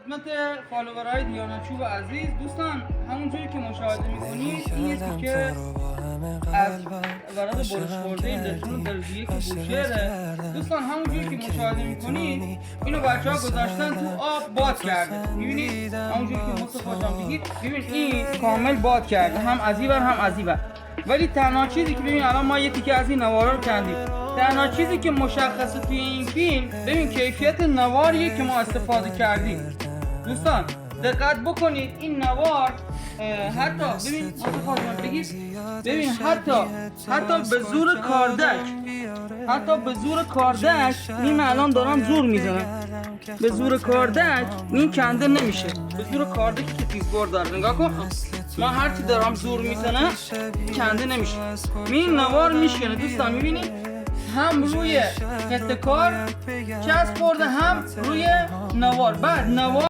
خدمت فالوورهای دیانتچوب عزیز دوستان، همونجوری که مشاهده میکنید این یکی که از ورق برش خورده لتون درجیه که بوشهره. دوستان همونجوری که مشاهده میکنید اینو بچه ها گذاشتن تو آب باد کرده. میبینید همونجوری که مصطفی جان بگید، ببینید این کامل باد کرده، هم از این ور هم از این ور. ولی تنها چیزی که ببین الان ما یه تیکه از این نوارا رو کندیم، تنها چیزی که مشخصه توی این فیلم ببین کیفیت نواریه که ما استفاده کردیم. دوستان دقت بکنید این نوار حتی ببین مصطفی بگید، ببین حتی به زور کاردک این الان دارم زور میزنم، به زور کاردک این کنده نمیشه، به زور کاردکی که تیزبر داره. نگاه کن ما هرچی دارم زور میزنم کنده نمیشه، این نوار میشکنه. دوستان میبینید هم روی خط کار چسب خورده هم روی نوار. بعد نوار